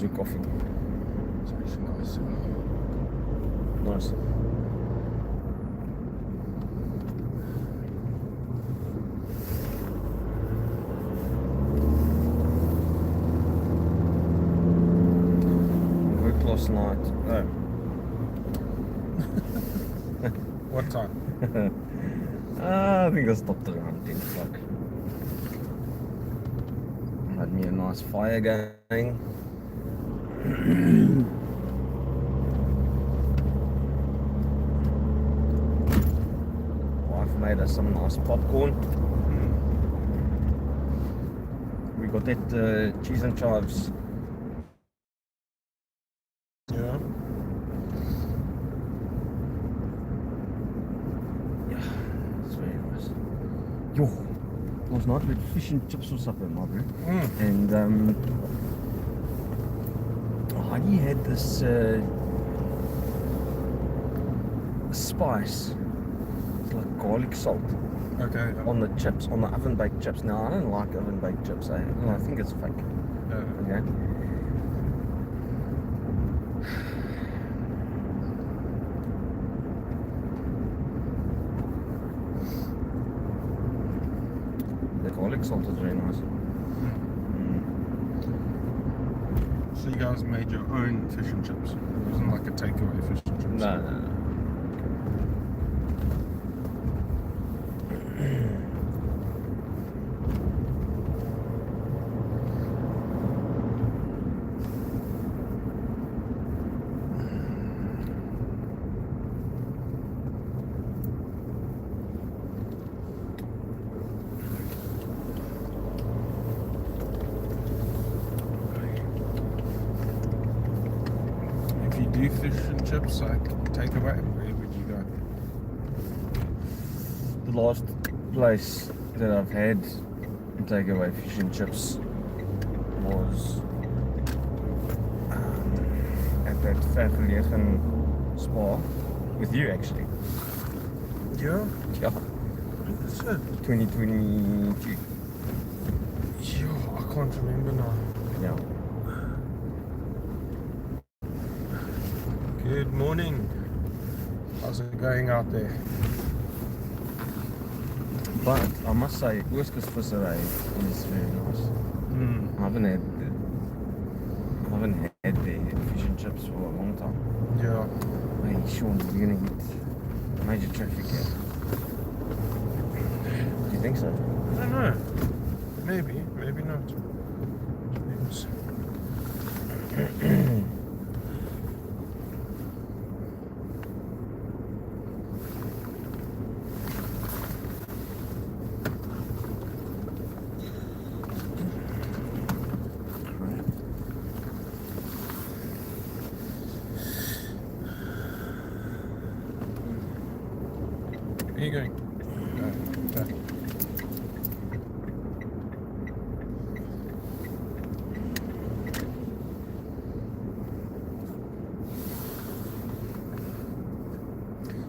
your coffee? It's actually nice. Nice. I worked last night. Oh. What time? I think I stopped around 10 o'clock. Had me a nice fire going. Wife made us some nice popcorn. We got that cheese and chives. Yeah. Yeah, it's very nice. Yo, last night we had fish and chips for supper, my bro. And Honey had this spice. It's like garlic salt Okay. on the chips, on the oven baked chips. Now I don't like oven baked chips. I think it's fake. Okay. The garlic salt is very nice. So you guys made your own fish and chips? It wasn't like a takeaway fish and chips? No. If you do fish and chips, like takeaway, where would you go? The last place that I've had takeaway fish and chips was at that Vergelegen spa with you actually. Yeah? Yeah, That's it. 2022. Yeah, I can't remember now. Yeah. Good morning. How's it going out there? But I must say, Ooskus Visserij is very nice. I haven't had their fish and chips for a long time. Yeah. Hey, Sean, we're gonna get major traffic here. Do you think so? I don't know. Maybe, maybe not. Depends. Where are you going? Okay.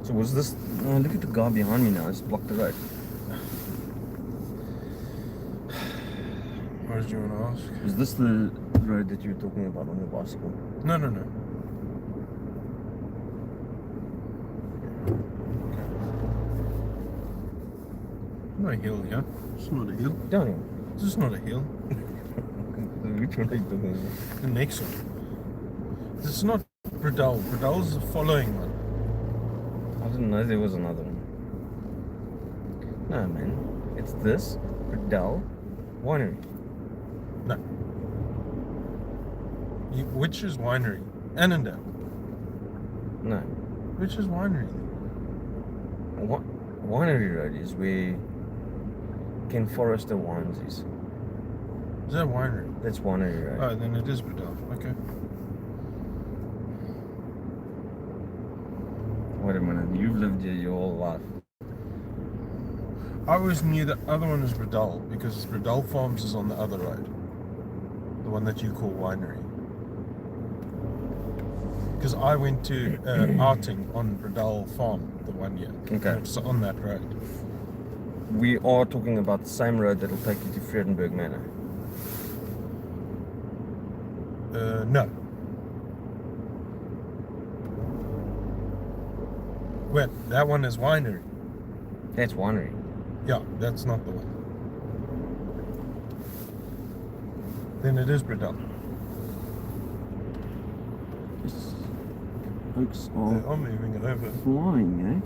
So was this? Look at the guy behind me now. It's blocked the road. What did you want to ask? Is this the road that you were talking about on your bicycle? No. No hill, yeah? It's not a hill. Down here. This is not a hill. Which one are you talking about? The next one. This is not Bredal. Bredal is the following one. I didn't know there was another one. No, man. It's this Bredal Winery. No. Which is winery? Annandale. No. Which is winery? What Winery Road is where Ken Forrester Wines is. Is that winery? That's Winery Road. Oh, then it is Bredal. Okay. Wait a minute. You've lived here your whole life. I always knew the other one is Bredal because Bredal Farms is on the other road. The one that you call winery. Because I went to outing on Bredal Farm the one year. Okay. It's on that road. We are talking about the same road that will take you to Vredenburg Manor. No. Wait, that one is winery. That's winery. Yeah, that's not the one. Then it is Bredel. These folks They are are moving it over. flying, eh?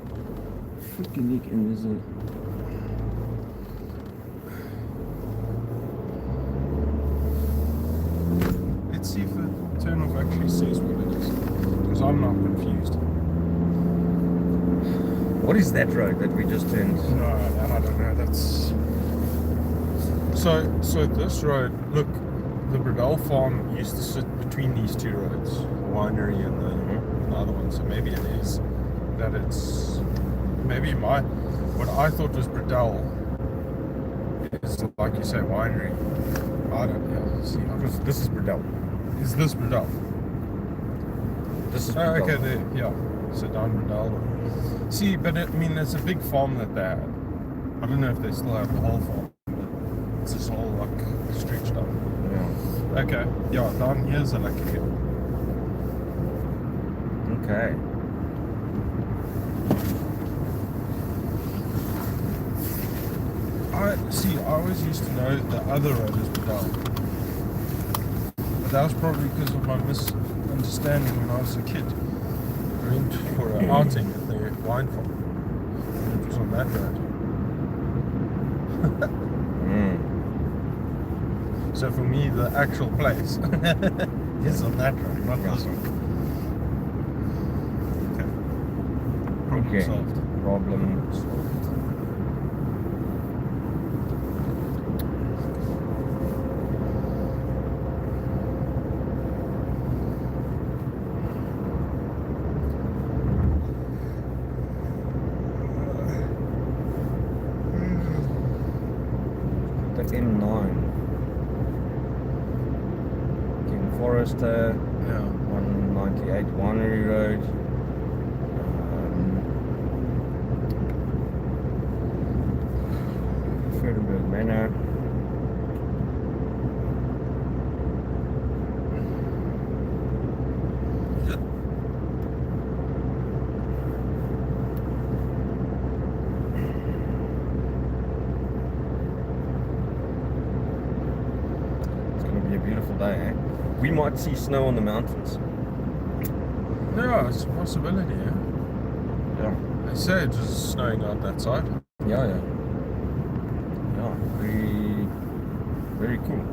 Freaking heck, and there's a... Let's see if the turn-off actually says what it is. Because I'm not confused. What is that road that we just turned? No, I don't know. That's... So this road, look, the Bredel farm used to sit between these two roads, the winery and the other one. So maybe it is that it's maybe what I thought was Bredel is, like you say, winery. I don't know. See, This is Bredel. is this Bredel? This is Oh, Bredel. okay, there, yeah. So down Bredel. See, but I mean, there's a big farm that they had. I don't know if they still have the whole farm. It's just all like stretched up. Yeah. Okay, yeah, down here's a lucky hill. Okay. I always used to know the other road is Bredel. But that was probably because of my misunderstanding when I was a kid. I went for an outing at the wine farm. And it was on that road. So for me, the actual place is on that road, not this one. Okay. Problem Okay. solved. Problem solved. The M9. King Forester, Yeah. 198 Winery Road. Fredenberg Manor. It's going to be a beautiful day, eh? We might see snow on the mountains. Yeah, it's a possibility, yeah. Yeah. They say it's just snowing out that side. Yeah, yeah. Yeah, very, very cool.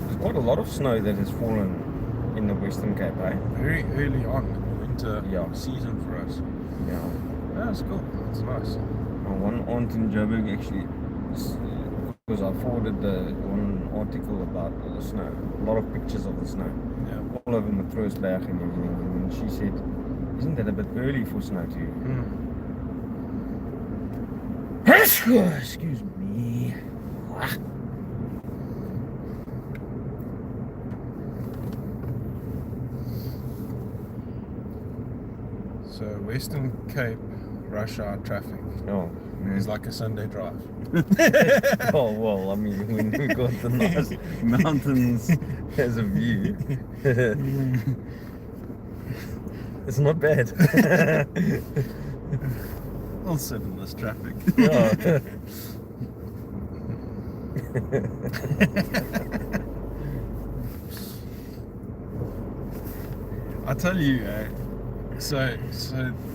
There's quite a lot of snow that has fallen in the Western Cape, eh? Very early on in the winter Yeah. season for us. Yeah. Yeah, that's cool. That's nice. My one aunt in Joburg actually, because I forwarded the one article about all the snow, a lot of pictures of the snow, Yeah. all over Matroosberg and everything, and she said, isn't that a bit early for snow too? Excuse me. So Western Cape rush hour traffic Oh, is like a Sunday drive. oh well, I mean, when we got the nice mountains as a view, it's not bad. I'll sit in this traffic. Yeah. I tell you, so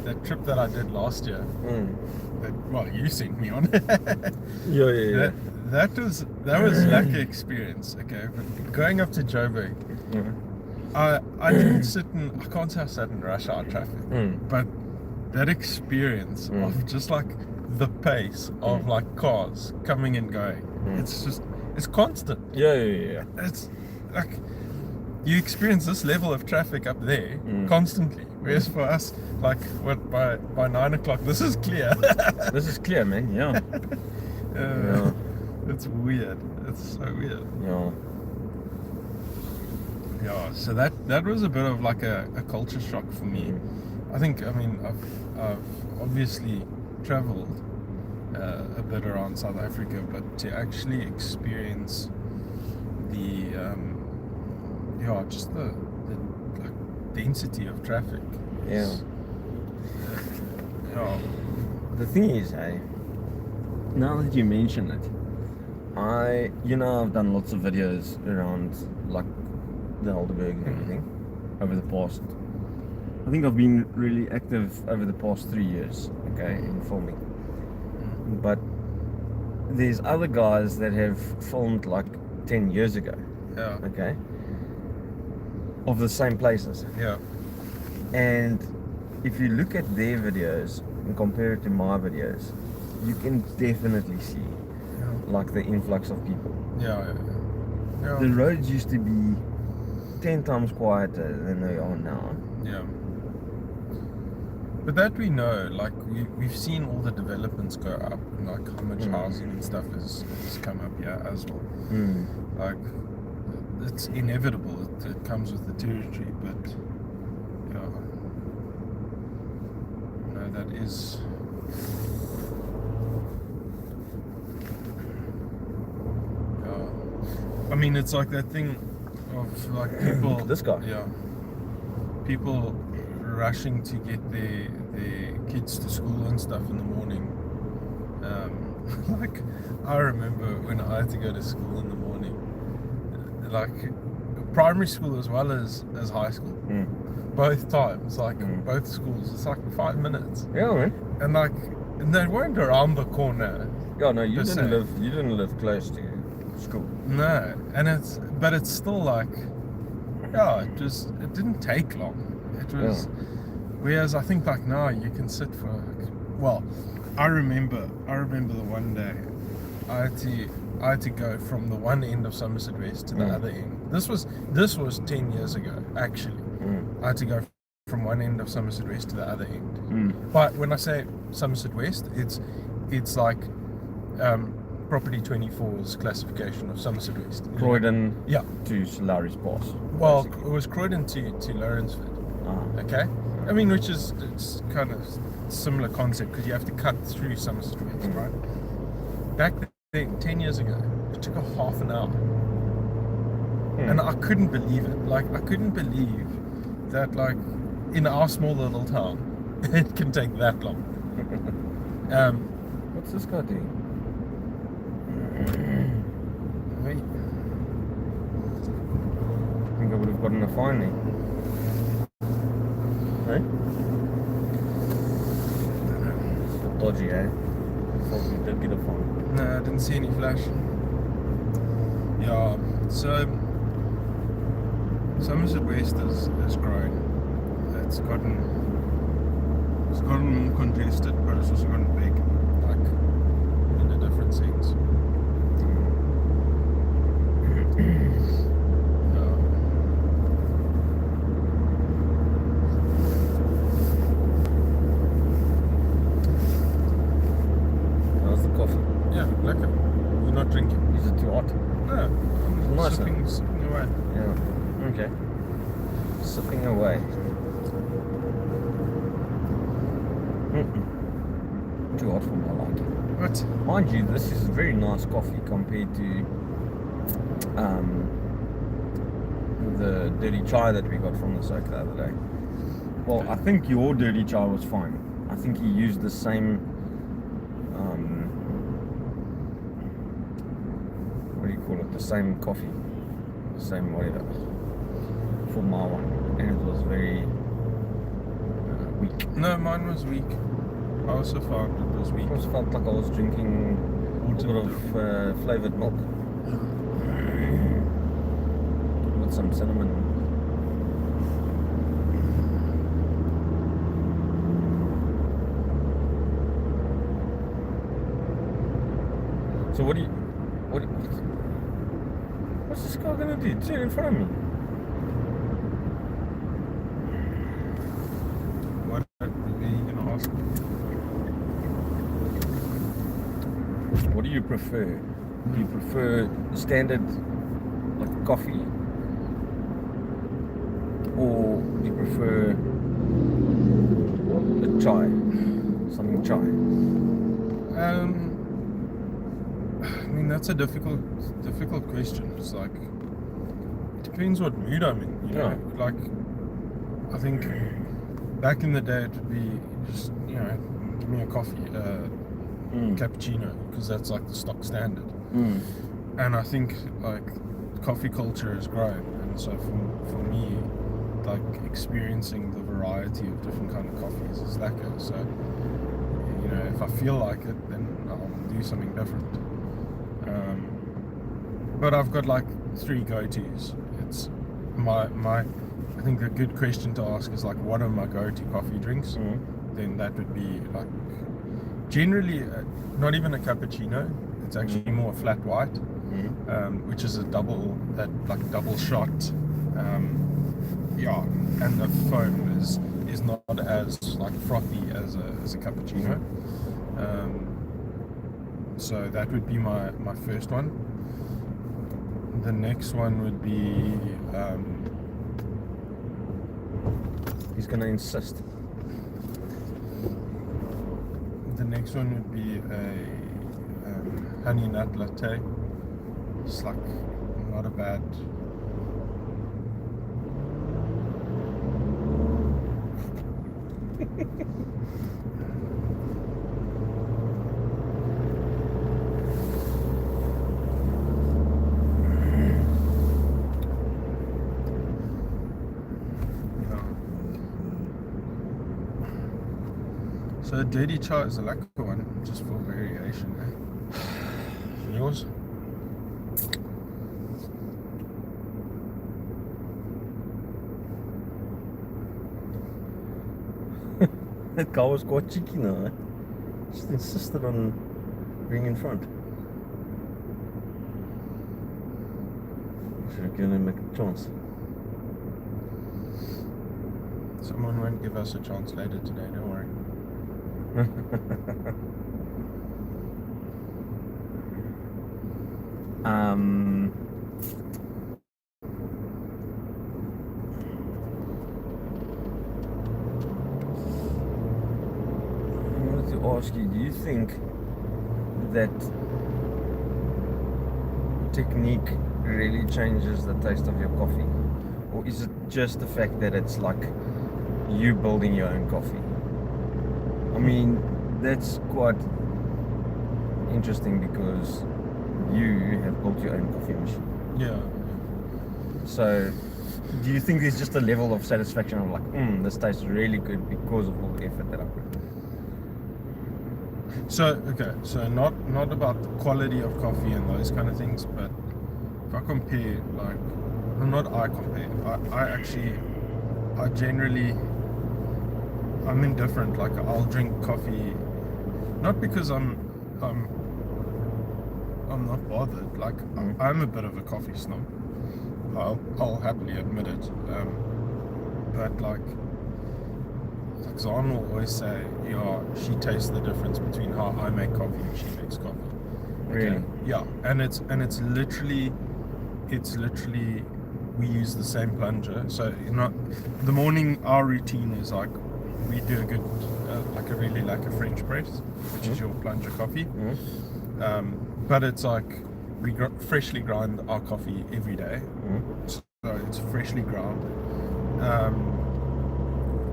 that trip that I did last year, well, you sent me on. Yeah. That was like an experience. Okay, but going up to Joburg, I didn't sit in. I can't say I sat in rush hour traffic, but that experience of just like the pace of like cars coming and going, it's constant. Yeah. It's like you experience this level of traffic up there constantly, whereas for us, like what by 9 o'clock, this is clear. This is clear, man. Yeah. Yeah. It's weird. It's so weird. Yeah. Yeah. So that was a bit of like a culture shock for me. I think. I mean, I've obviously traveled a bit around South Africa, but to actually experience the yeah, just the like density of traffic. Yeah. Yeah. The thing is, hey, now that you mention it, I've done lots of videos around like the Helderberg and everything over the past. I think I've been really active over the past 3 years, okay, in filming. But there's other guys that have filmed like 10 years ago, Yeah. okay, of the same places. Yeah. And if you look at their videos and compare it to my videos, you can definitely see like the influx of people. Yeah. Yeah. The roads used to be 10 times quieter than they are now. Yeah. But that we know, like we've seen all the developments go up, and like how much housing and stuff has come up here as well. Like it's inevitable. It comes with the territory, but yeah, no, that is. I mean, it's like that thing of like people. This guy. Yeah. People rushing to get their kids to school and stuff in the morning. Like I remember when I had to go to school in the morning, like primary school as well as high school. Both times, like both schools, it's like 5 minutes. Yeah, man. And like, and they weren't around the corner. Yeah, no, you per se. didn't live close to school. No, and but it's still like, yeah, it didn't take long. It was, whereas I think like now you can sit for, like, well, I remember the one day I had to go from the one end of Somerset West to the other end. This was 10 years ago, actually. I had to go from one end of Somerset West to the other end. But when I say Somerset West, it's like Property 24's classification of Somerset West. Croydon Yeah. to Larry's Pass. Well, basically. it was Croydon to Lawrenceford. Okay? I mean, which is, it's kind of similar concept because you have to cut through Somerset West, right? Back then, 10 years ago, it took a half an hour. And I couldn't believe it. Like, I couldn't believe that, like, in our small little town, it can take that long. What's this guy doing? Wait. I think I would have gotten a fine there. Hey? Dodgy, eh? Thought we did get a fine. No, I didn't see any flash. Yeah, so Somerset West has grown. It's gotten more congested, but it's also gotten big, like in a different sense. How's the coffee? Yeah, lekker. You're not drinking? Is it too hot? No, I'm Nice, sipping away. Yeah. Okay. Sipping away. Too hot for my liking. What? Mind you, this is very nice coffee compared to the dirty chai that we got from the soak the other day. Well, I think your dirty chai was fine. I think you used the same what do you call it? The same coffee, the same whatever for my one, and it was very weak. No, mine was weak. I also found it was weak. It almost felt like I was drinking a bit of flavoured milk with some cinnamon. So what's this guy gonna do? Turn in front of me? What are you gonna ask? What do you prefer? Do you prefer standard like coffee, or do you prefer a chai, something chai? I mean, that's a difficult question. It's like depends what mood I'm in, you know. Like, I think back in the day it would be just, you know, give me a coffee, cappuccino, because that's like the stock standard. And I think like coffee culture has grown, and so for me, like experiencing the variety of different kind of coffees is lekker. So, you know, if I feel like it, then I'll do something different. But I've got like 3 go-tos. It's my I think a good question to ask is like, what are my go-to coffee drinks? Then that would be like generally not even a cappuccino. It's actually more a flat white, which is a double shot. And the foam is not as like frothy as a cappuccino. So that would be my first one. The next one would be He's gonna insist. The next one would be a honey nut latte. It's like not a bad. So a dirty chai is a lekker one, just for variation, eh? Yours? That guy was quite cheeky now, eh? Just insisted on being in front. Should have given him a chance. Someone won't give us a chance later today, don't worry. I wanted to ask you, do you think that technique really changes the taste of your coffee? Or is it just the fact that it's like you building your own coffee? I mean, that's quite interesting because you have built your own coffee machine. Yeah. So, do you think there's just a level of satisfaction of like, this tastes really good because of all the effort that I put in? So not about the quality of coffee and those kind of things, but if I compare, like, I'm indifferent. Like, I'll drink coffee, not because I'm not bothered. Like, I'm a bit of a coffee snob. I'll happily admit it. But like Zan will always say, she tastes the difference between how I make coffee and she makes coffee. Really? Okay? Yeah, and it's literally we use the same plunger. So the morning our routine is like we do a good like a French press, which is your plunger coffee. But it's like we freshly grind our coffee every day, so it's freshly ground.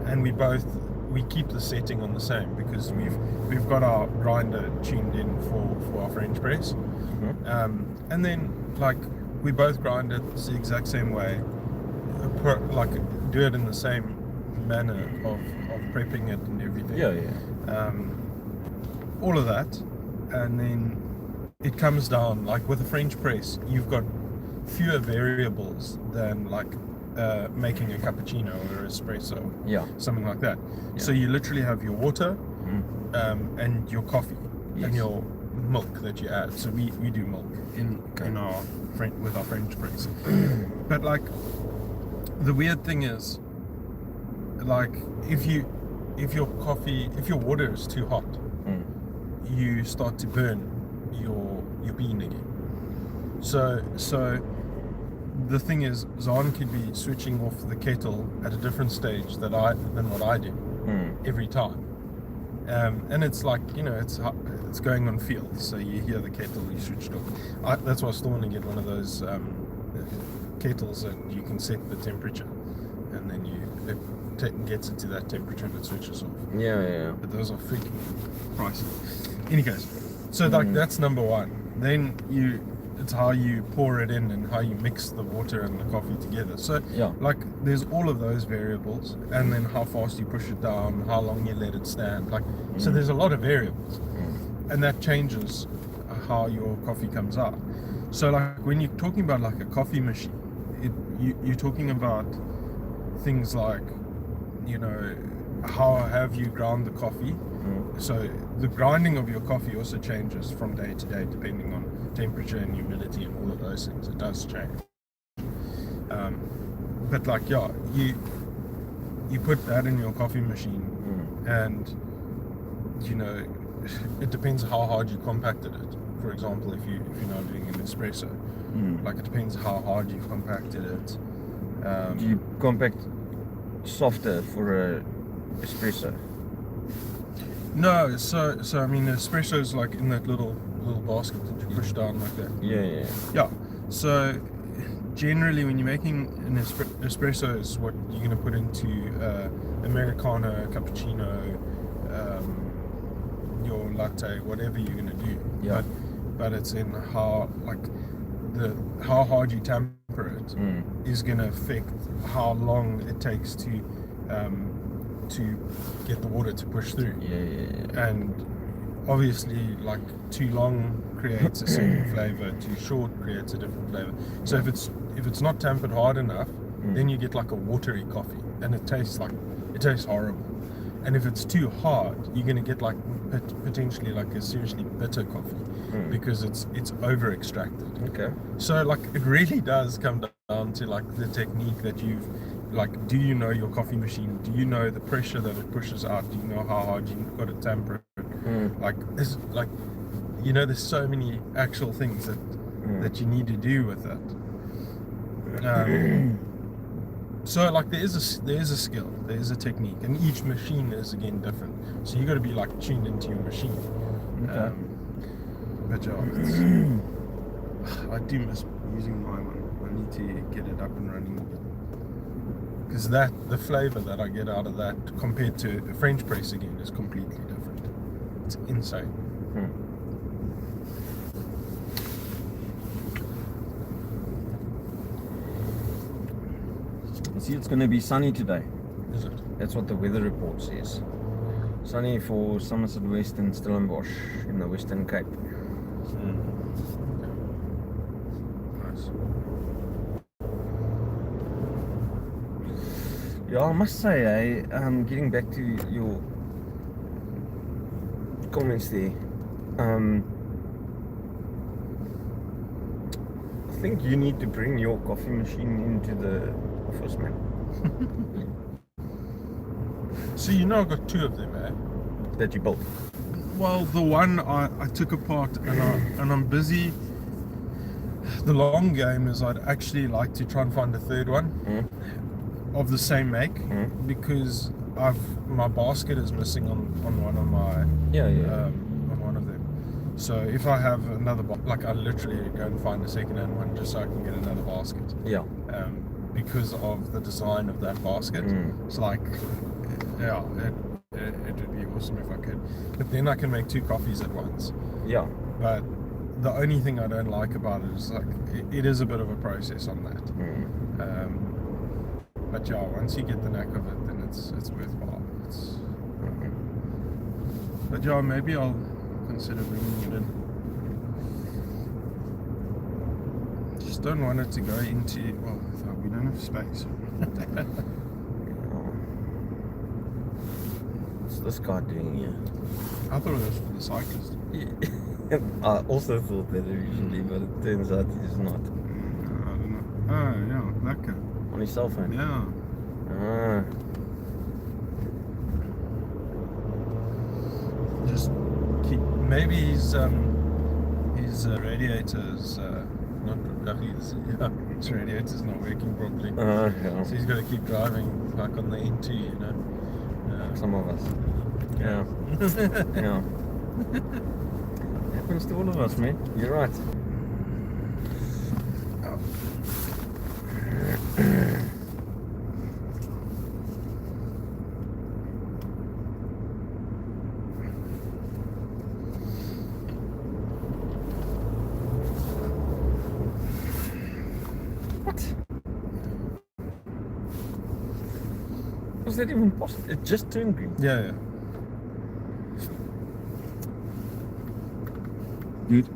And we keep the setting on the same because we've got our grinder tuned in for our French press. And then like we both grind it the exact same way, do it in the same manner of prepping it and everything. All of that, and then it comes down, like with a French press you've got fewer variables than like making a cappuccino or espresso, something like that. So you literally have your water, and your coffee, and your milk that you add. So we do milk in our with our French press. But like the weird thing is, like if your water is too hot, you start to burn your bean again. So the thing is, Zan could be switching off the kettle at a different stage than what I do every time. And it's like, it's going on field, so you hear the kettle, you switch it off. That's why I still want to get one of those kettles that you can set the temperature, and then it gets it to that temperature and it switches off. Yeah. But those are freaking pricey. Any case, so like that's number one. Then it's how you pour it in and how you mix the water and the coffee together. So like there's all of those variables, and then how fast you push it down, how long you let it stand. Like so, there's a lot of variables, and that changes how your coffee comes out. So like when you're talking about like a coffee machine, you're talking about things like, you know, how have you ground the coffee. So the grinding of your coffee also changes from day to day depending on temperature and humidity and all of those things. It does change. But like you put that in your coffee machine, and you know, it depends how hard you compacted it. For example, if you're now doing an espresso, like it depends how hard you've compacted it. Do you compact softer for a espresso? No, so I mean, espresso is like in that little basket that you push down like that. Yeah. So generally, when you're making an espresso, is what you're going to put into Americano, cappuccino, your latte, whatever you're going to do. Yeah. But it's in how how hard you temper it is going to affect how long it takes to get the water to push through. Yeah. And obviously, like too long creates a certain flavor, too short creates a different flavor. So if it's not tempered hard enough, then you get like a watery coffee, and it tastes horrible. And if it's too hard, you're gonna get like potentially like a seriously bitter coffee because it's over extracted. Okay. So like it really does come down to like the technique that you've, like, do you know your coffee machine? Do you know the pressure that it pushes out? Do you know how hard you've got to temper it? Like this, like, you know, there's so many actual things that you need to do with it. So like there is a skill, there is a technique, and each machine is again different. So you got to be like tuned into your machine. Okay. But yeah, I do miss using my one. I need to get it up and running, because the flavor that I get out of that compared to a French press again is completely different. It's insane. See, it's going to be sunny today. Is it? That's what the weather report says. Sunny for Somerset West and Stellenbosch in the Western Cape. Nice. Yeah, I must say, getting back to your comments there, I think you need to bring your coffee machine into the office, man. So you know I've got two of them, eh? That you built. Well, the one I took apart and I'm busy. The long game is I'd actually like to try and find a third one of the same make, because my basket is missing on one of my on one of them. So if I have another like I literally go and find a second-hand one just so I can get another basket. Yeah. Because of the design of that basket. It's like, yeah, it would be awesome if I could. But then I can make two coffees at once. Yeah. But the only thing I don't like about it is like it is a bit of a process on that. But yeah, once you get the knack of it, then it's worthwhile. But yeah, maybe I'll consider bringing it in. Just don't want it to go into, well, we don't have space. What's this guy doing here? I thought it was for the cyclist. I also thought that originally, but it turns out he's not. I don't know. Oh, yeah, that guy. On his cell phone? Yeah. Ah. Just keep, maybe his radiator's his radiator's not working properly. Yeah. So he's got to keep driving like on the N2, you know. Some of us. Yeah. Yeah. Happens to all of us, man. You're right. What? Was that even possible? It just turned green. Yeah. Dude,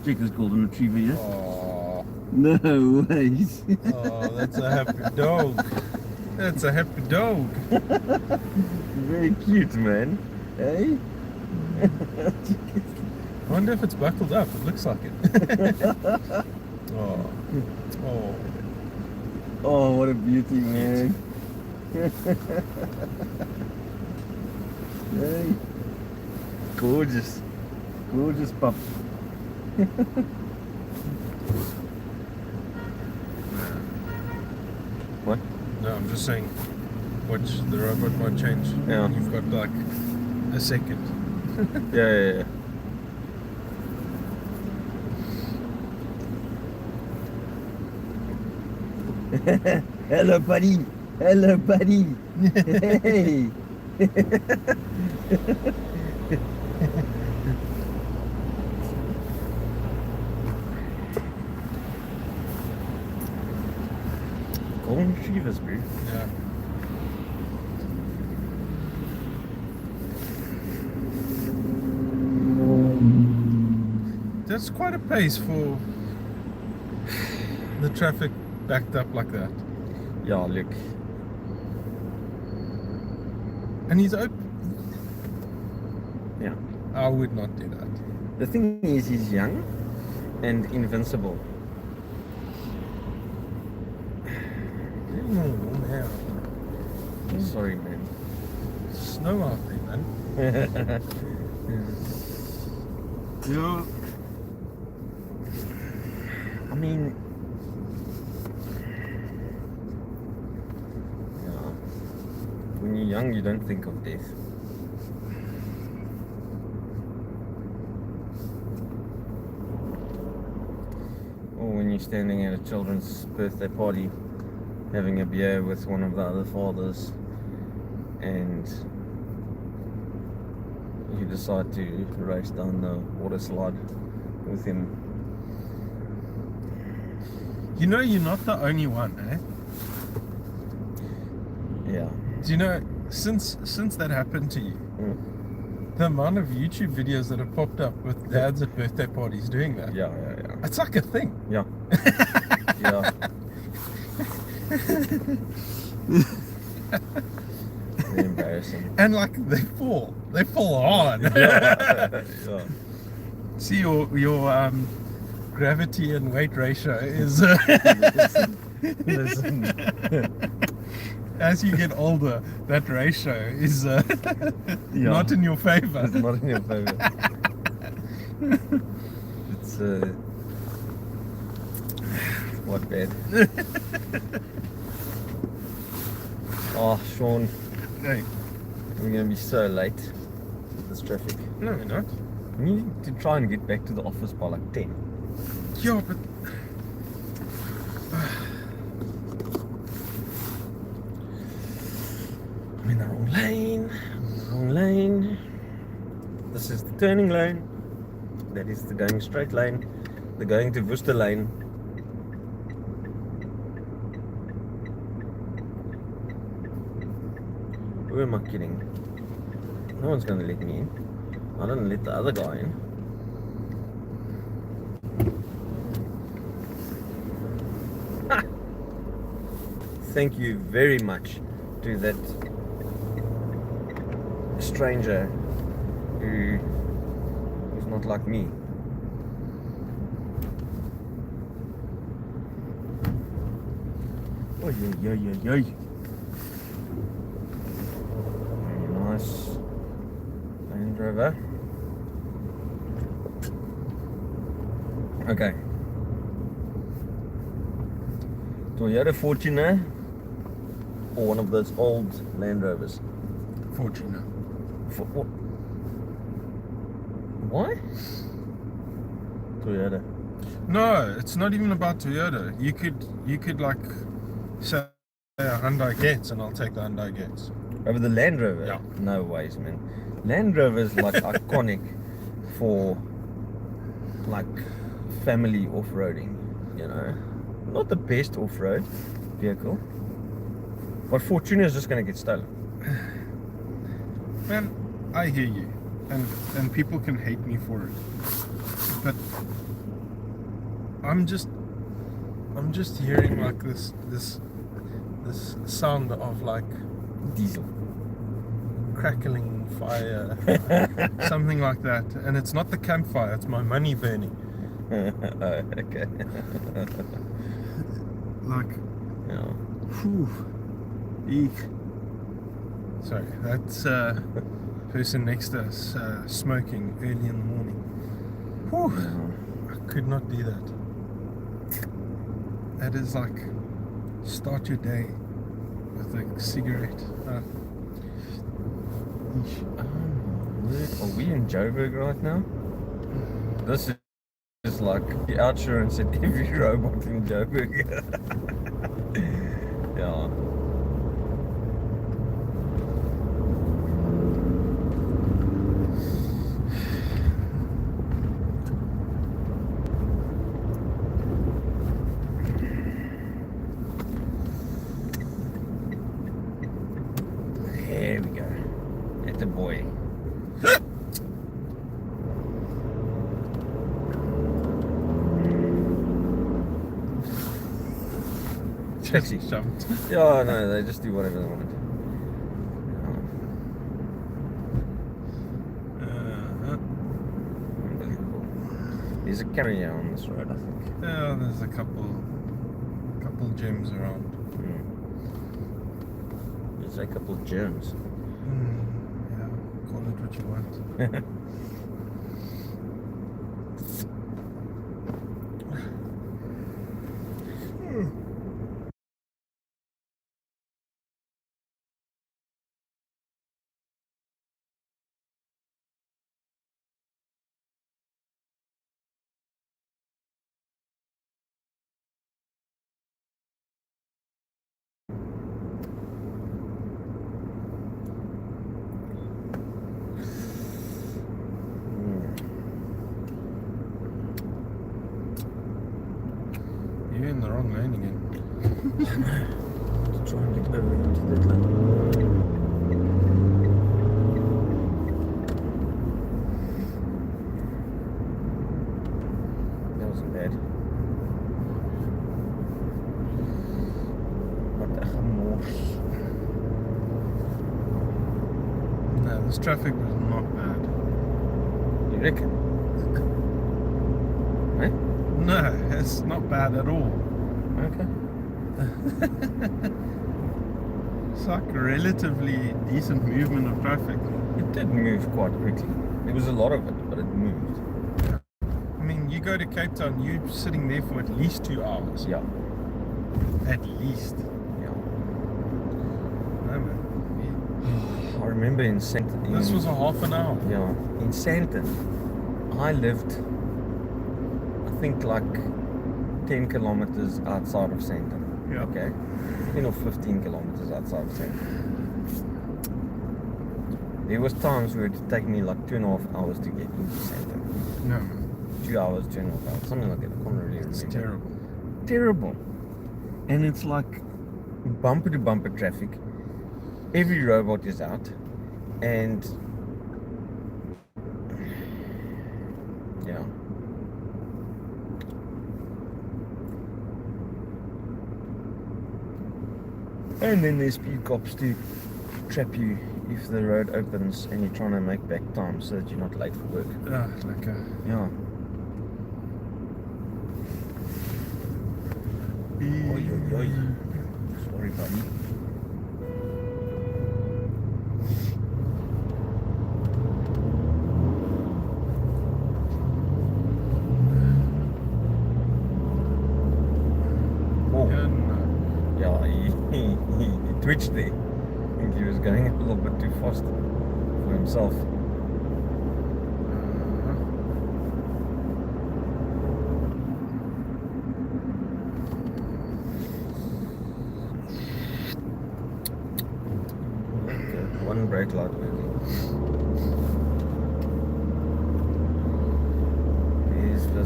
check this golden retriever here. Oh, No way. that's a happy dog. That's a happy dog. Very cute, man. Hey? I wonder if it's buckled up. It looks like it. Oh. Oh, what a beauty, man. Hey. Gorgeous. Gorgeous pup. What? No, I'm just saying, watch the robot might change. Yeah. You've got like a second. Yeah. Hello, buddy. Hello, buddy. Hey. Golden retrievers, bro. Yeah. That's quite a pace for the traffic backed up like that. Yeah, look. And he's open. Yeah. I would not do that. The thing is, he's young and invincible. Sorry, man. Snow out there, man. Yeah. I mean, yeah. When you're young, you don't think of death. Or when you're standing at a children's birthday party, having a beer with one of the other fathers, and you decide to race down the water slide with him. You know, you're not the only one, eh? Yeah. Do you know, since that happened to you, the amount of YouTube videos that have popped up with dads at birthday parties doing that, Yeah. it's like a thing. Yeah. Yeah. Very embarrassing. And like they fall hard. Yeah. See your gravity and weight ratio is Listen. as you get older, that ratio is not in your favor. It's not in your favor. It's what bad. Oh, Sean, Hey, we're gonna be so late with this traffic. no, we're not. We need to try and get back to the office by like 10. Yeah, but I'm in the wrong lane. This is the turning lane. That is the going straight lane. The going to Worcester lane. Who am I kidding? No one's gonna let me in. I don't let the other guy in. Ha! Thank you very much to that stranger who's not like me. Oy. Very nice Land Rover. Okay. Toyota Fortuner or one of those old Land Rovers? Fortuner. For what? Why? Toyota. No, it's not even about Toyota. You could like So Hyundai Getz, and I'll take the Hyundai Getz. Over the Land Rover? Yeah. No ways, man. Land Rover is like iconic for like family off-roading, you know. Not the best off-road vehicle, but Fortuner is just going to get stolen. Man, I hear you, and people can hate me for it, but I'm just hearing like this sound of like Diesel. crackling fire, something like that, and it's not the campfire, it's my money burning. Oh, okay. Like, Yeah. whew, eek. Sorry, that's person next to us smoking early in the morning. Whew, Yeah. I could not do that. That is like start your day with a cigarette. Are we in Joburg right now? This is like the outsurance at every robot in Joburg. Yeah. There we go. It's a boy. Taxi. Jumped. Yeah, no, they just do whatever they want. Unbelievable. There's a carrier on this road, I think. Yeah, there's a couple gems around. There's a couple of germs. Yeah, call it what you want. You're in the wrong lane again. To try and get over into that lane. That wasn't bad. What the gemors. No, this traffic was not bad. You reckon? Eh? No, it's not bad at all. Okay. It's like relatively decent movement of traffic. It did move quite quickly. There was a lot of it, but it moved. I mean, you go to Cape Town, you're sitting there for at least 2 hours. Yeah. At least. Yeah. No, man. I remember in Santon. This was a half an hour. Yeah. In Santon, I lived, I think, like 10 kilometers outside of Santon. Yeah. Okay. 10 or 15 kilometers outside of Santon. There was times where it would take me like 2.5 hours to get into Santon. No, man. 2 hours, 2.5 hours, something like that. I can't really remember. It's terrible. Terrible. And it's like bumper to bumper traffic. Every robot is out. And yeah. And then there's speed cops to trap you if the road opens and you're trying to make back time so that you're not late for work. Yeah, like a... Yeah. Oi, oi, oi. Sorry, buddy. Oh, yeah, he twitched there. I think he was going a little bit too fast for himself.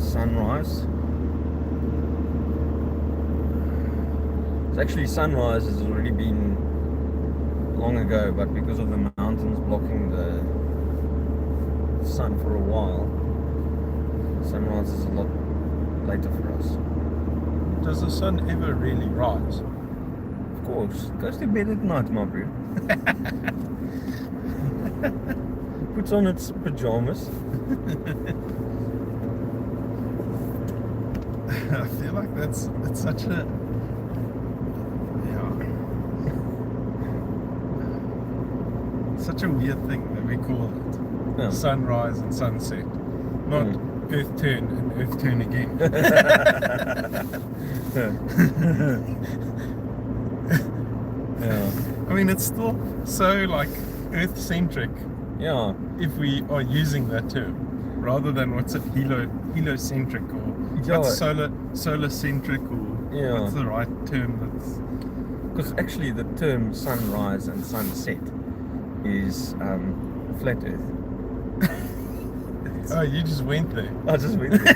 sunrise. It's actually sunrise has already been long ago, but because of the mountains blocking the sun for a while, sunrise is a lot later for us. Does the sun ever really rise? Of course, it goes to bed at night, my bro. Puts on its pajamas. I feel like it's such a such a weird thing that we call it. Yeah. Sunrise and sunset. Not earth turn and earth turn again. Yeah. I mean, it's still so like earth centric Yeah. if we are using that term rather than what's it heliocentric or Yeah. what's solar centric or Yeah. what's the right term that's Because actually the term sunrise and sunset is flat earth. oh, you just went there. I just went there.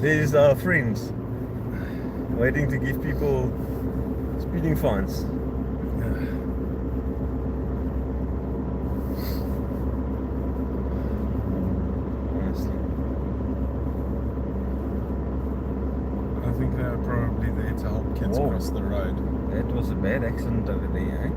There's our friends waiting to give people speeding fines. Honestly. I think they're probably there to help kids Whoa. cross the road. That was a bad accident over there, eh?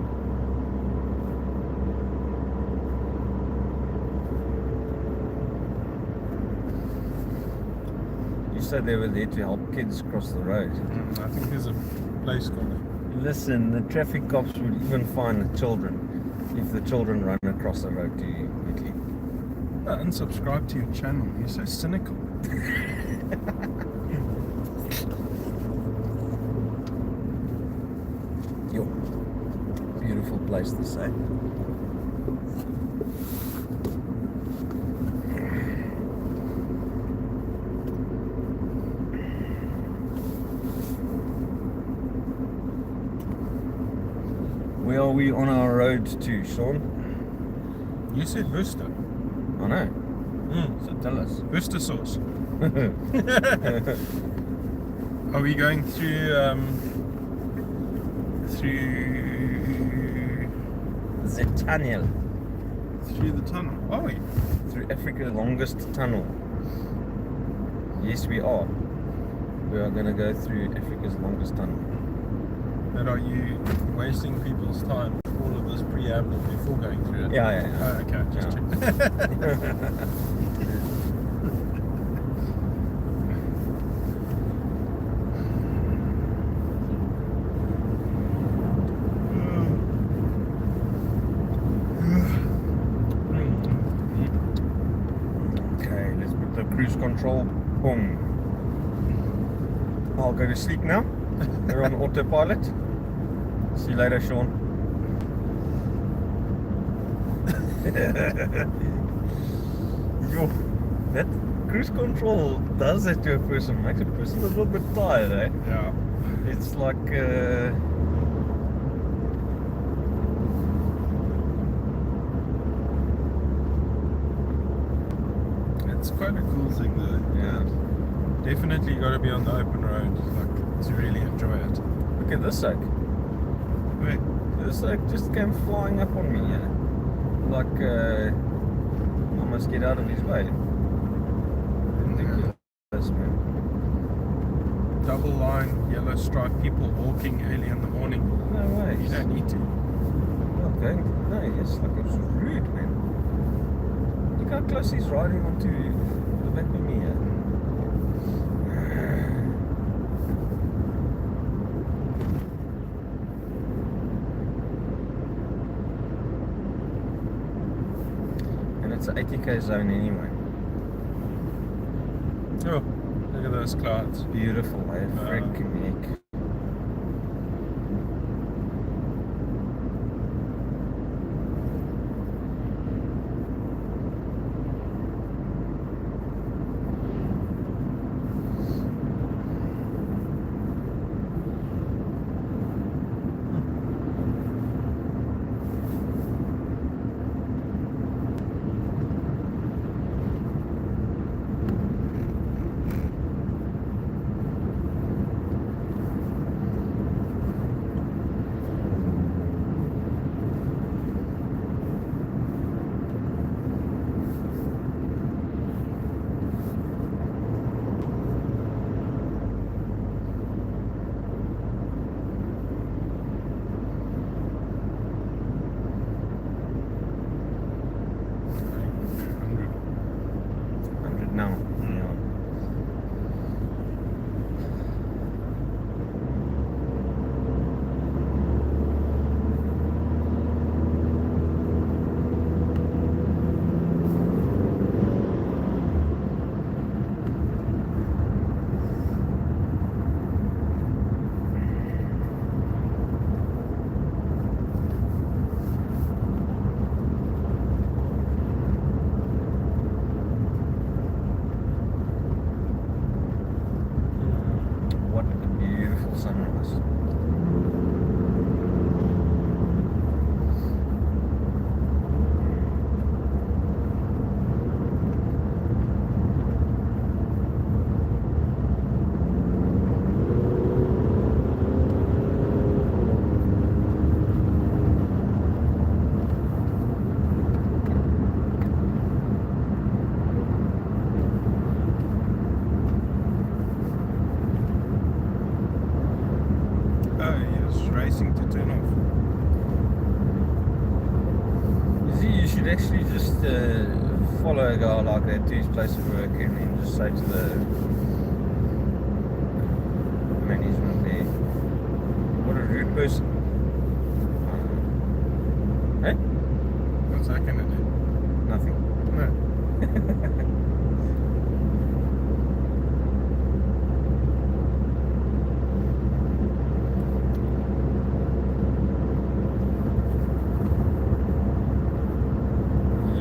You said they were there to help kids cross the road. I think there's a place called it. Listen, the traffic cops would even fine the children if the children run across the road too quickly. Unsubscribe to your channel. You're so cynical. Yo, beautiful place to say. Where are we on our road to, Sean? You said Worcester. I know. So tell us. Worcester sauce. Are we going through The tunnel. through the tunnel? Are we? Through Africa's longest tunnel. Yes, we are. We are going to go through Africa's longest tunnel. But are you wasting people's time with all of this preamble before going through it? Yeah. Oh, okay, just check. Okay, let's put the cruise control. Boom. I'll go to sleep now. We're on autopilot. See you later, Sean. Yo, that cruise control does that to a person. Makes a person a little bit tired, eh? Yeah. It's like It's quite a cool thing though. yeah. Definitely got to be on the open road like to really enjoy it. Look at this egg. Wait, This egg just came flying up on me, yeah. Like I must get out of his way. Ridiculous, man. double line, yellow stripe, people walking early in the morning. No way. You don't need to. Not going. No, yes, like it's rude, man. Look how close he's riding onto the back of me here. And it's an 80k zone anyway. Oh, look at those clouds. Beautiful, eh? Freaking heck. should actually just follow a guy like that to his place of work and then just say to the management there, what a rude person. Hey? What's that gonna do? Nothing. No.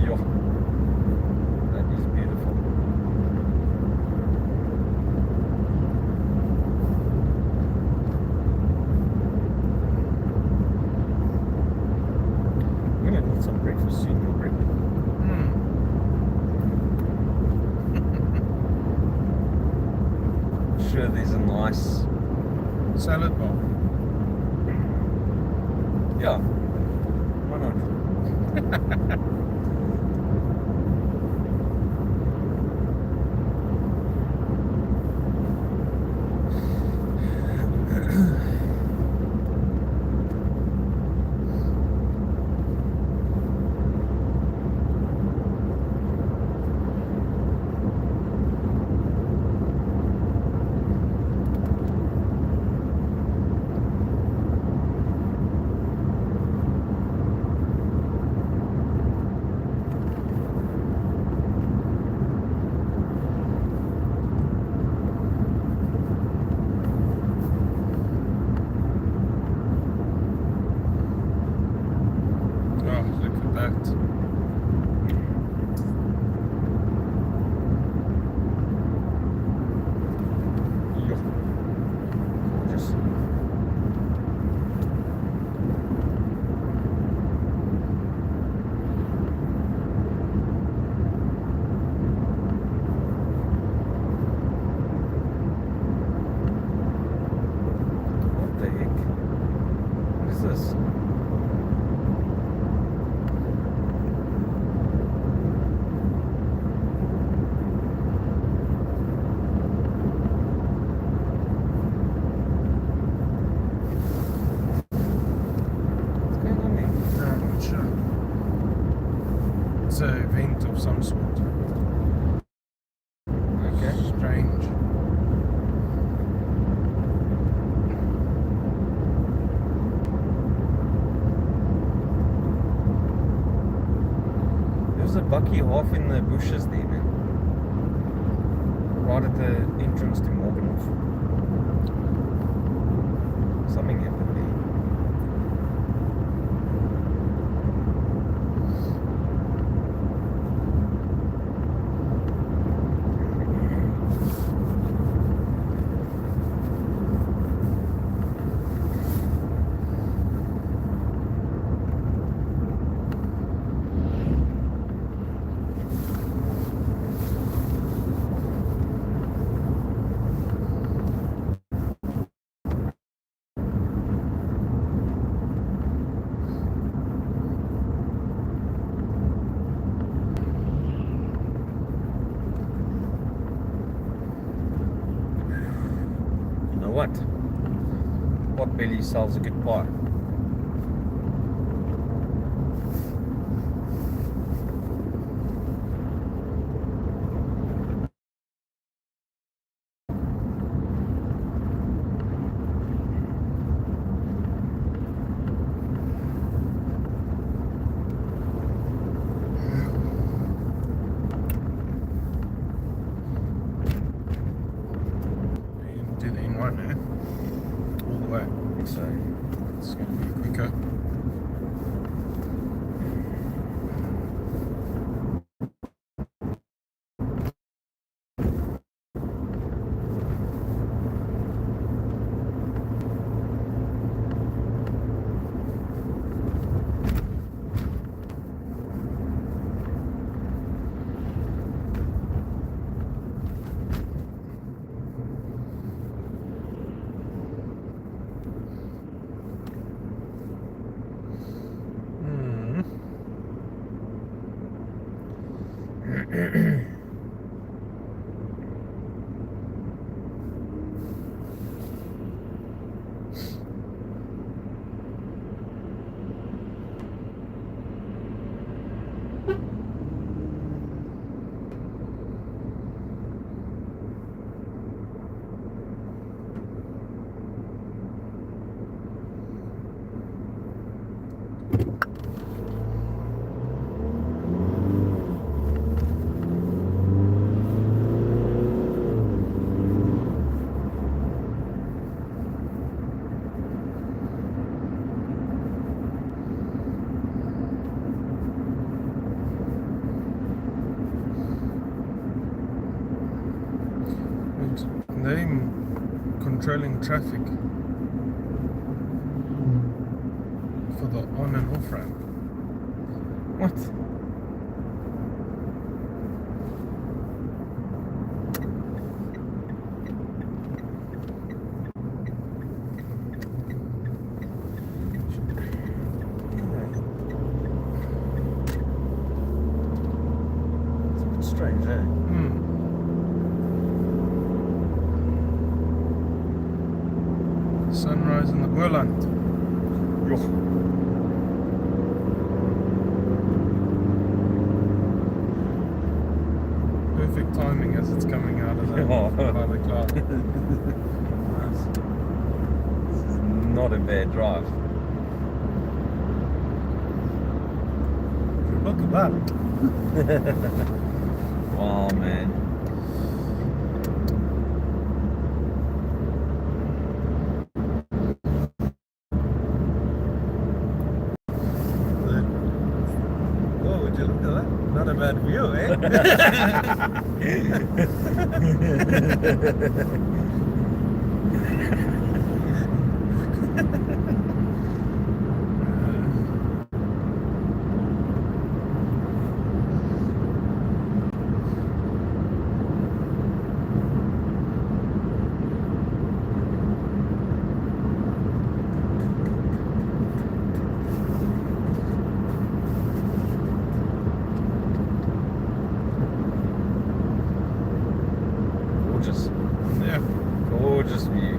Yo, that is beautiful. I'm gonna need some breakfast soon, your break. Sure, there's a nice, Salad bar. yeah, why not? Oh, look at that. Yo, gorgeous. What the heck? What is this? What's going on there? No, I'm not sure. It's an event of some sort. Okay. Strange. There's a bucky half in the bushes there, man. Right at the entrance to Morganhof. Something happened there. You know what? Potbelly sells a good pie. And do the N1 now. All the way. So, It's going to be quicker. controlling traffic for the on and off ramp. What? It's a bit strange, eh? Sunrise in the Boland. Joh. Perfect timing as it's coming out of the, out of the cloud. This is not a bad drive. Look at that. Wow, man. Oh, would you look at that? Not a bad view, eh? Gorgeous. Yeah, Gorgeous view.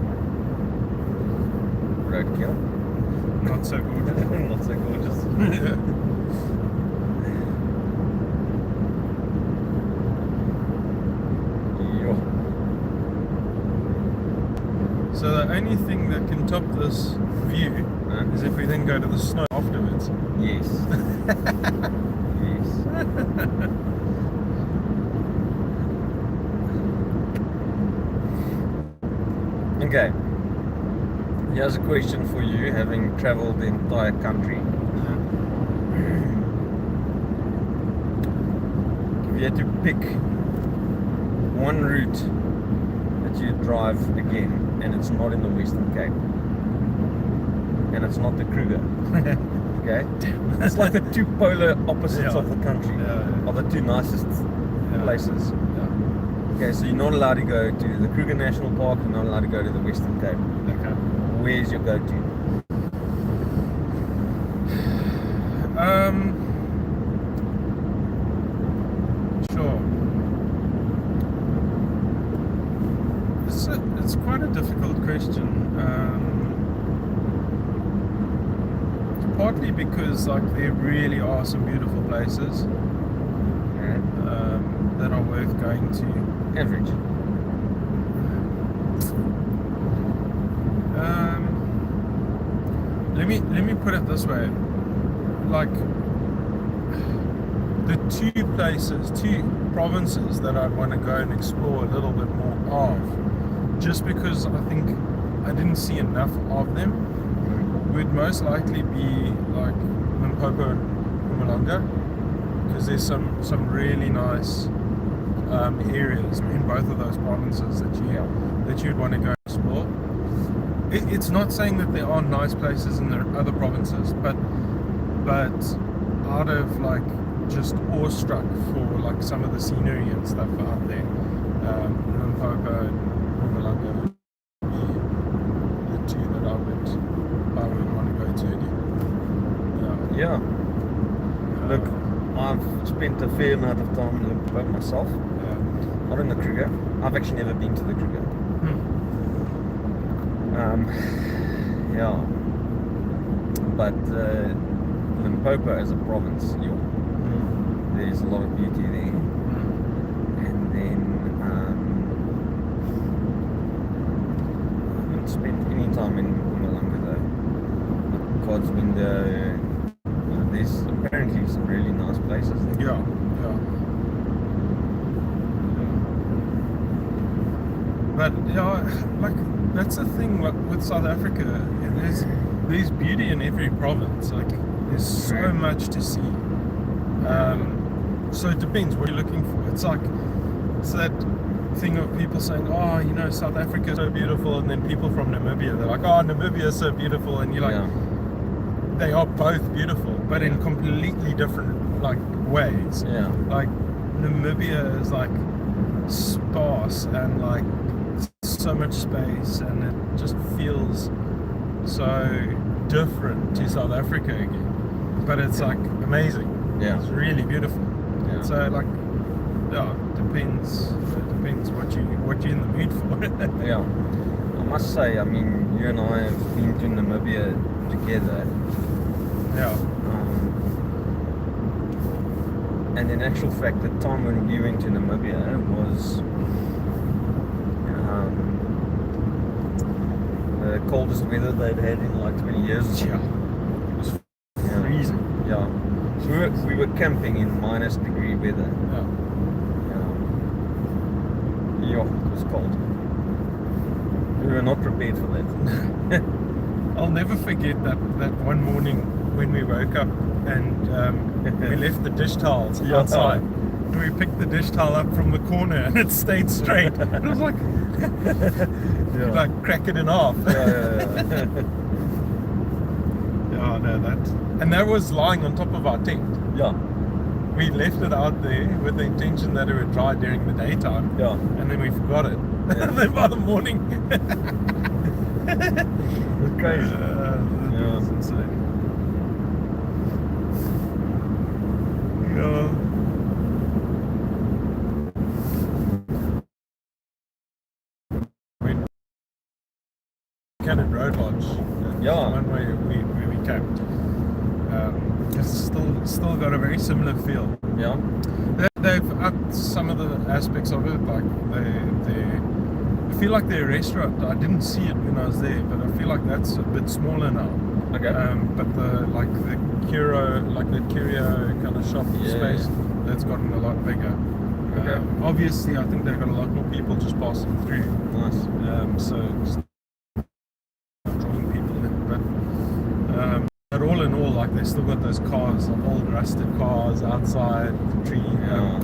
Roadkill. not so gorgeous. Not so gorgeous. Yeah. Yo. So the only thing that can top this view is if we then go to the snow afterwards. Yes. Yes. Okay. Here's a question for you, having traveled the entire country. If you had to pick one route that you drive again, and it's not in the Western Cape, and it's not the Kruger, okay? It's like the two polar opposites Yeah. of the country, Yeah. are the two nicest places. Okay, so you're not allowed to go to the Kruger National Park, you're not allowed to go to the Western Cape. Okay. Where's your go-to? Sure. It's quite a difficult question. Partly because like there really are some beautiful places that are worth going to. Average. Let me put it this way. Like the two provinces that I'd want to go and explore a little bit more of, just because I think I didn't see enough of them, would most likely be like Limpopo and Mpumalanga, because there's some really nice areas in both of those provinces that you'd want to go explore. It's not saying that there aren't nice places in the other provinces, but out of like just awestruck for like some of the scenery and stuff out there, Limpopo and Mpumalanga would be the two that I would want to go to again. Yeah. Look, I've spent a fair amount of time in Limpopo myself. Not in the Kruger. I've actually never been to the Kruger. Yeah. But Limpopo as a province, there's a lot of beauty there. And then I haven't spent any time in Mpumalanga though. God's Window. There's apparently some really nice places there. Yeah. But like that's the thing with South Africa. There's beauty in every province. Like there's so much to see. So it depends what you're looking for. It's like it's that thing of people saying, oh, you know, South Africa is so beautiful, and then people from Namibia, they're like, oh, Namibia is so beautiful, and you're like, Yeah. they are both beautiful, but in completely different like ways. Yeah. Like Namibia is like sparse and like so much space, and it just feels so different to South Africa again. But it's like amazing. Yeah. It's really beautiful. Yeah. So like, yeah, depends. It depends what you're in the mood for. Yeah. I must say, I mean, you and I have been to Namibia together. Yeah. And in actual fact, the time when we went to Namibia was the coldest weather they'd had in like 20 years. Yeah. It was freezing. Yeah. We were camping in -degree weather. Yeah. Yeah, it was cold. We were not prepared for that. I'll never forget that one morning when we woke up and we left the dish towels Yeah. outside. And we picked the dish towel up from the corner and it stayed straight. It was like, Yeah. like crack it in half. Yeah. Yeah, no, and that was lying on top of our tent. Yeah. We left it out there with the intention that it would dry during the daytime. Yeah. And then we forgot it. Yeah. Then by the morning. It's crazy. That was insane. Yeah. Cannon Road Lodge. Yeah. One where we camped. It's still got a very similar feel. Yeah. They've upped some of the aspects of it, like I feel like their restaurant, I didn't see it when I was there, but I feel like that's a bit smaller now. Okay. But the curio kind of shop space, that's gotten a lot bigger. Okay. Obviously, I think they've got a lot more people just passing through. Nice. So just drawing people in. But all in all, like, they still got those cars, old rusted cars outside the tree. Yeah.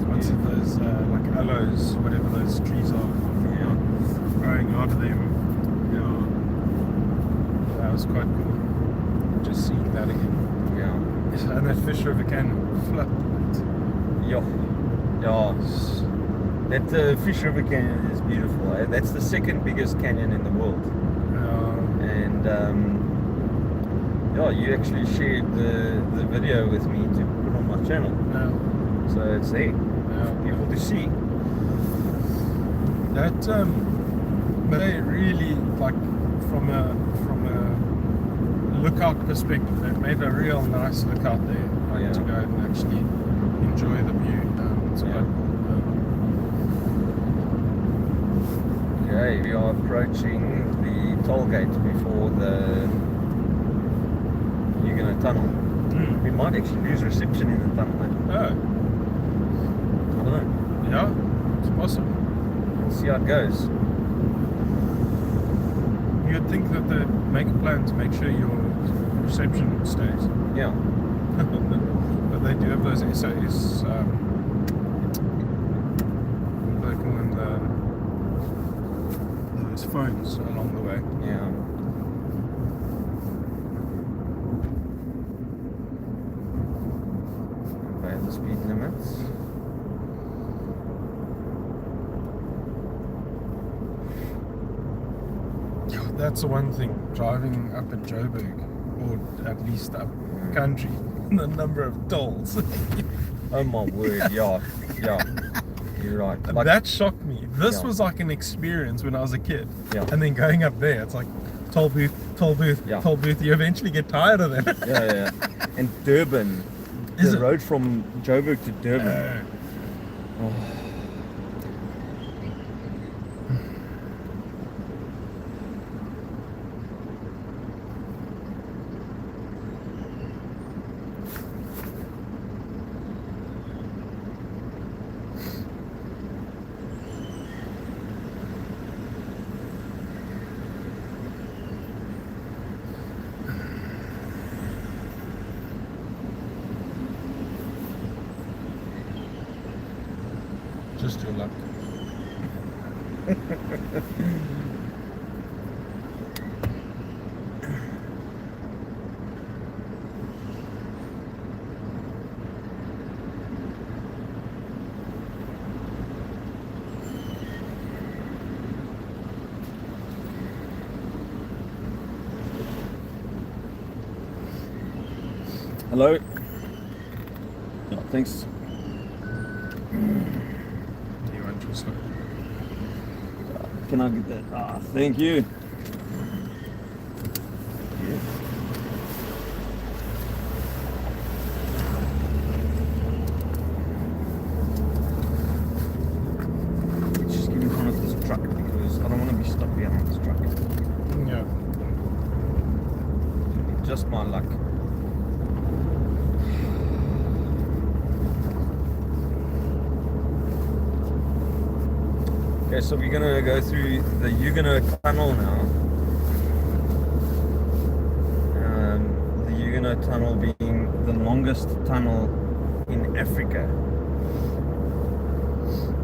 What's it, those like aloes, whatever those trees are, growing out of them. Yeah, that was quite cool. Just seeing that again. Yeah. And that Fish River Canyon, flip. Yeah. Yeah. That Fish River Canyon is beautiful. Eh? That's the second biggest canyon in the world. And yeah, you actually shared the video with me to put on my channel. So it's there for people to see. That they really, like, from a lookout perspective, they've made a real nice lookout there. Oh, yeah. To go and actually enjoy the view. It's quite cool. Okay, we are approaching the toll gate before the Huguenot Tunnel. We might actually lose reception in the tunnel. Eh? Oh, I don't know. yeah, it's possible. We'll see how it goes. You'd think that they'd make a plan to make sure your reception stays. Yeah. But they do have those SAS, what do they call them, those phones along the way. Yeah. Obey the speed limits. That's the one thing, driving up at Joburg, or at least up country, the number of tolls. Oh my word, yeah. You're right. Like, that shocked me. This Yeah. was like an experience when I was a kid. Yeah. And then going up there, it's like toll booth, Yeah. toll booth. You eventually get tired of them. yeah. And Durban. Is the it? road from Joburg to Durban. Oh. Just your luck. Hello. Oh, thanks. You want to stop? Can I get that? Ah, thank you. Yeah. Just get in front of this truck because I don't want to be stuck behind this truck. Yeah. Just my luck. Okay, so we're gonna go through the Huguenot Tunnel now. The Huguenot Tunnel being the longest tunnel in Africa.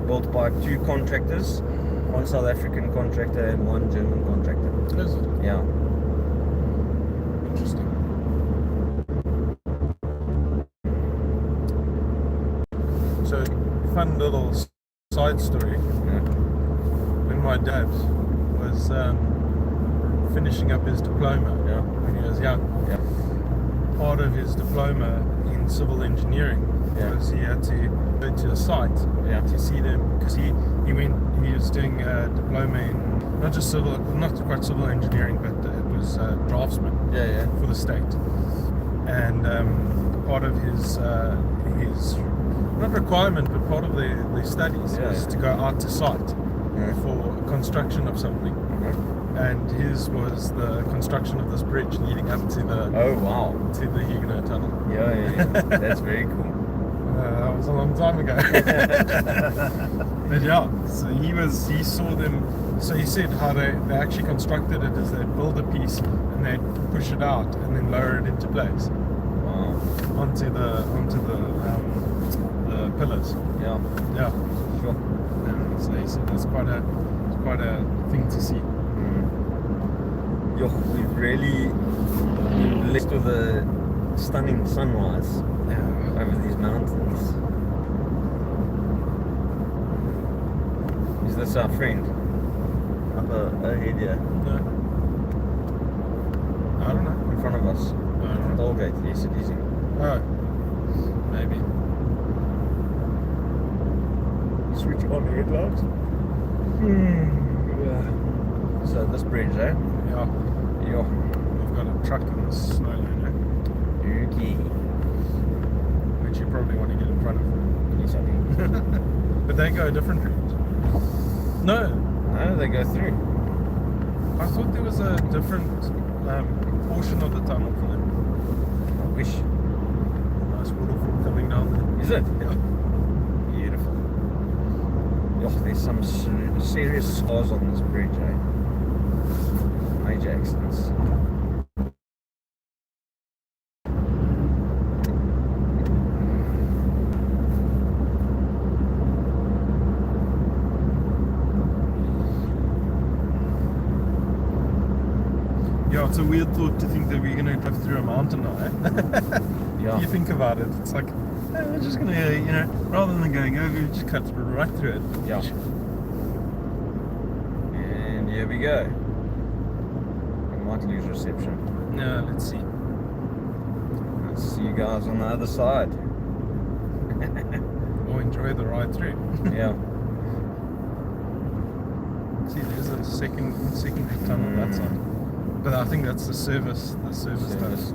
Built by 2 contractors, one South African contractor and one German contractor. Is it? Yeah. Interesting. So, fun little side story. Yeah. When my dad was finishing up his diploma Yeah. when he was young, Yeah. part of his diploma in civil engineering Yeah. was he had to go to a site Yeah. to see them because he was doing a diploma in not quite civil engineering, but it was draftsman Yeah, yeah. for the state. And part of his not requirement, but part of the studies Yeah. was to go out to site Yeah. for construction of something. And his was the construction of this bridge leading up to the Oh wow. Huguenot Tunnel. Yeah, yeah, yeah. That's very cool. That was a long time ago. But yeah, so he saw them. So he said how they actually constructed it is they'd build a piece and they'd push it out and then lower it into place Wow. onto the pillars. Yeah. Yeah. Sure. And so he said it's quite a thing to see. Yo, we've really blessed with a stunning sunrise Yeah. over these mountains. Is this our friend? Up ahead here, No. I don't know. in front of us. I don't know. Tollgate, yes it is. Oh. Maybe. Switch on the headlights. Yeah. So this bridge, eh? Yeah. Yo. We've got a truck in the snow lane, Okay. which you probably want to get in front of. Yes, I do. But they go a different route. No, No, they go through. I thought there was a different portion of the tunnel for them. I wish. Nice waterfall coming down there. Is it? Yeah. Beautiful. Yo, there's some serious scars on this bridge, eh? Major accidents. Yeah, it's a weird thought to think that we're going to drive through a mountain now, eh? Yeah. If you think about it, it's like, we're just going to, rather than going over, we just cut right through it. Yeah. And here we go. We might lose reception. Yeah, let's see. Let's see you guys on the other side. Or enjoy the ride through. Yeah. See, there's a second tunnel that side. But I think that's the service Service. stuff.